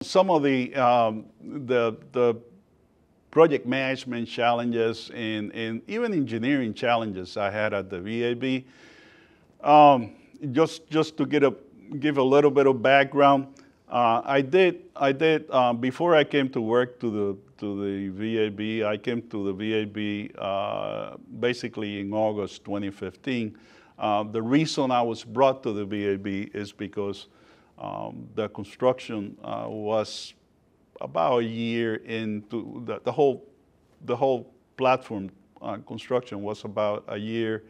some of the project management challenges and even engineering challenges I had at the VAB. Just to give a little bit of background, I did before I came to work to the VAB. I came to the VAB basically in August 2015. The reason I was brought to the VAB is because the construction was about a year into the whole platform construction was about a year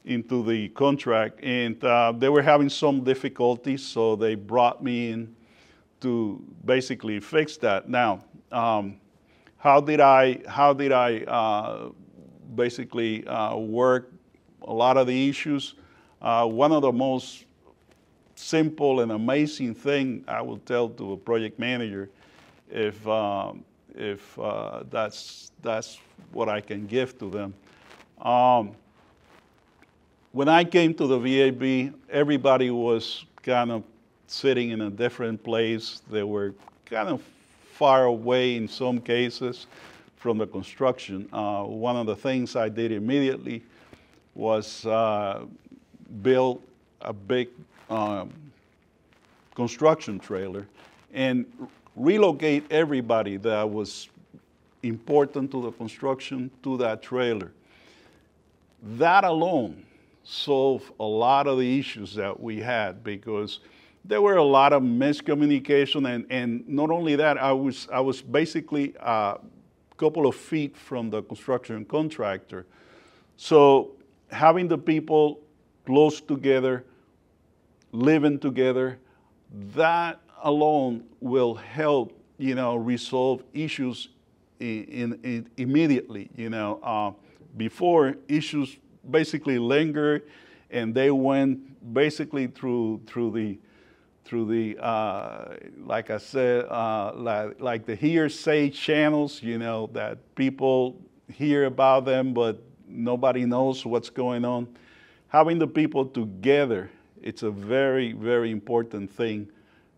into the contract, and they were having some difficulties, so they brought me in to basically fix that. Now, how did I basically work a lot of the issues? One of the most simple and amazing thing I will tell to a project manager, if that's what I can give to them. When I came to the VAB, everybody was kind of sitting in a different place. They were kind of far away in some cases from the construction. One of the things I did immediately was build a big construction trailer and relocate everybody that was important to the construction to that trailer. That alone solved a lot of the issues that we had, because there were a lot of miscommunication, and not only that, I was basically a couple of feet from the construction contractor. So having the people close together, living together, that alone will help, resolve issues immediately. Before, issues basically lingered, and they went basically through the like I said, like the hearsay channels, that people hear about them, but nobody knows what's going on. Having the people together, it's a very, very important thing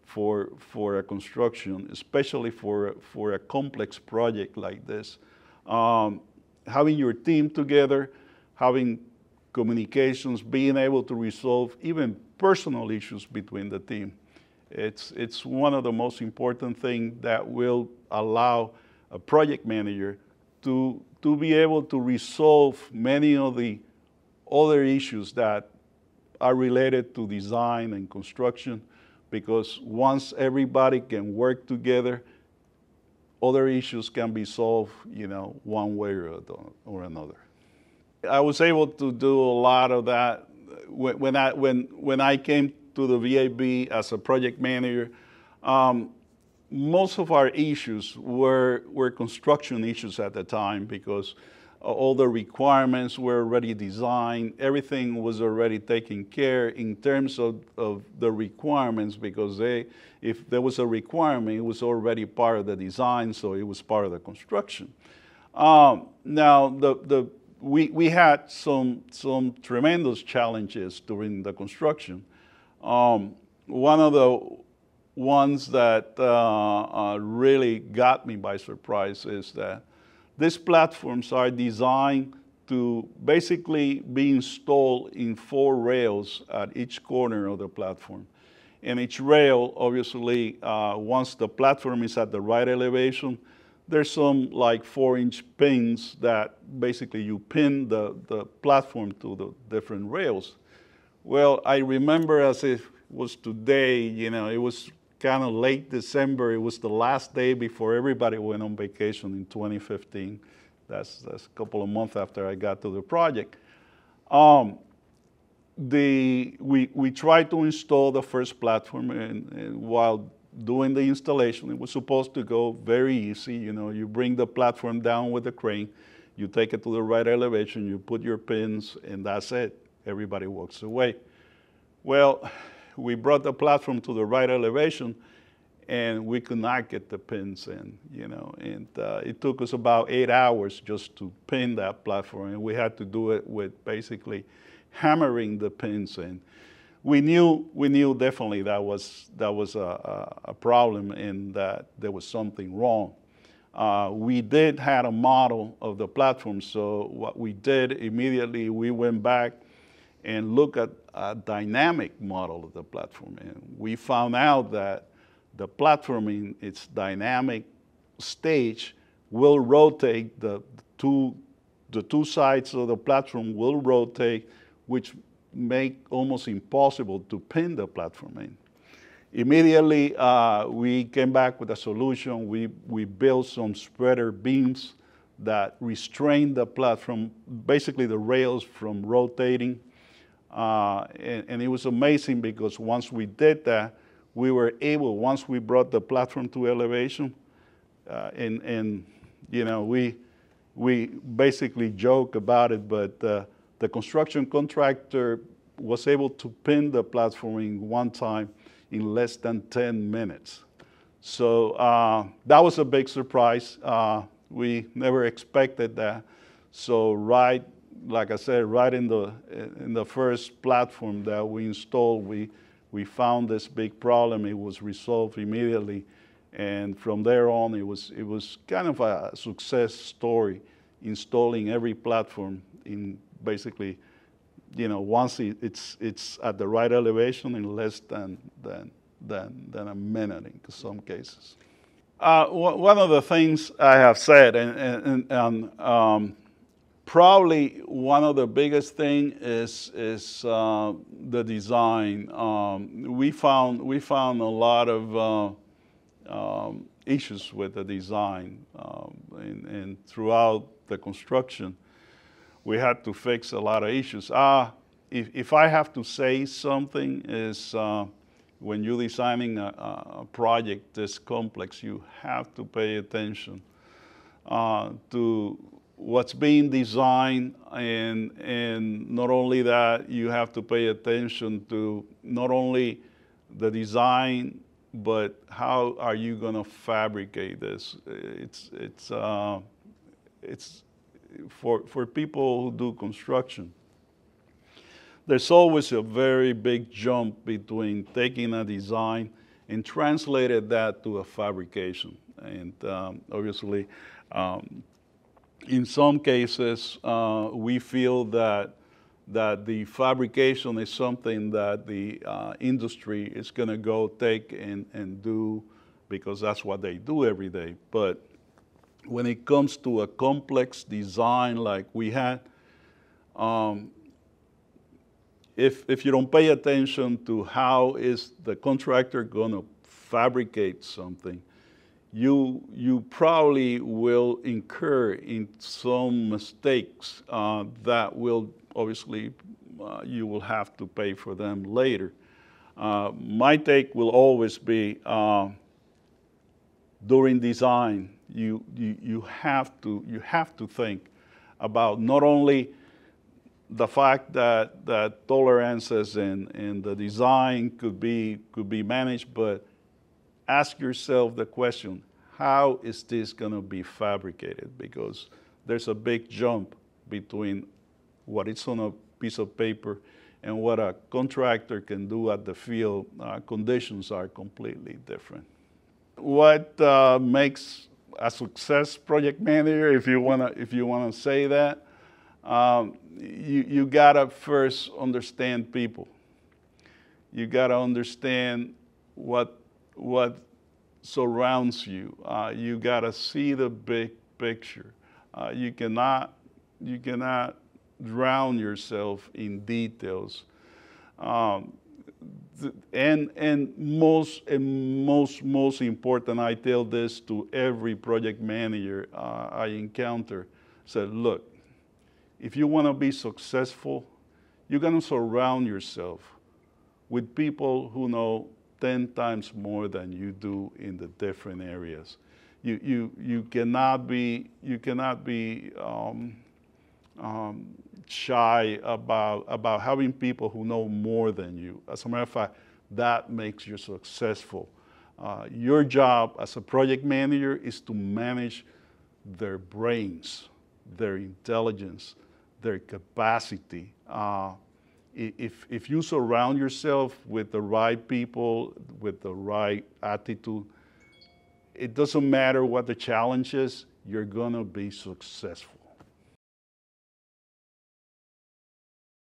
for a construction, especially for a complex project like this. Having your team together, having communications, being able to resolve even personal issues between the team. It's one of the most important things that will allow a project manager to be able to resolve many of the other issues that are related to design and construction, because once everybody can work together, other issues can be solved, one way or another. I was able to do a lot of that when I came to the VAB as a project manager. Most of our issues were construction issues at the time, because all the requirements were already designed. Everything was already taken care in terms of the requirements, because if there was a requirement, it was already part of the design, so it was part of the construction. Now, we had some tremendous challenges during the construction. One of the ones that really got me by surprise is that these platforms are designed to basically be installed in 4 rails at each corner of the platform. And each rail, obviously, once the platform is at the right elevation, there's some like 4-inch pins that basically you pin the platform to the different rails. Well, I remember as if it was today, it was kind of late December. It was the last day before everybody went on vacation in 2015. That's a couple of months after I got to the project. We tried to install the first platform, and while doing the installation, it was supposed to go very easy. You bring the platform down with the crane, you take it to the right elevation, you put your pins, and that's it. Everybody walks away. Well, we brought the platform to the right elevation, and we could not get the pins in, and it took us about 8 hours just to pin that platform, and we had to do it with basically hammering the pins in. we knew definitely that was a problem and that there was something wrong. We did had a model of the platform, so what we did immediately, we went back and looked at a dynamic model of the platform, and we found out that the platform in its dynamic stage will rotate the two sides of the platform will rotate, which make almost impossible to pin the platform in. Immediately, we came back with a solution. We built some spreader beams that restrain the platform, basically the rails from rotating. And it was amazing because once we did that, we were able, once we brought the platform to elevation, and you know, we basically joke about it, but the construction contractor was able to pin the platform in one time in less than 10 minutes. So that was a big surprise. We never expected that. So right, like I said, right in the first platform that we installed, we found this big problem. It was resolved immediately. And from there on, it was kind of a success story, installing every platform in basically, you know, once it's at the right elevation in less than a minute in some cases. One of the things I have said, and probably one of the biggest thing is the design. We found a lot of issues with the design, and throughout the construction, we had to fix a lot of issues. If I have to say something is, when you're designing a project this complex, you have to pay attention to what's being designed, and not only that, you have to pay attention to not only the design, but how are you going to fabricate this? It's for people who do construction. There's always a very big jump between taking a design and translating that to a fabrication. And obviously, in some cases, we feel that the fabrication is something that the industry is going to go take and do because that's what they do every day. But when it comes to a complex design like we had, if you don't pay attention to how is the contractor going to fabricate something, you probably will incur in some mistakes that will obviously you will have to pay for them later. My take will always be during design, you have to think about not only the fact that tolerances and the design could be managed, but ask yourself the question, how is this going to be fabricated? Because there's a big jump between what is on a piece of paper and what a contractor can do at the field. Conditions are completely different. What makes a success project manager, if you wanna say that, you gotta first understand people. You gotta understand what surrounds you. You gotta see the big picture. You cannot drown yourself in details. And most important, I tell this to every project manager I encounter, said, look, if you want to be successful, you're going to surround yourself with people who know 10 times more than you do in the different areas. You cannot be shy about having people who know more than you. As a matter of fact, that makes you successful. Your job as a project manager is to manage their brains, their intelligence, their capacity. if you surround yourself with the right people, with the right attitude, it doesn't matter what the challenge is, you're gonna be successful.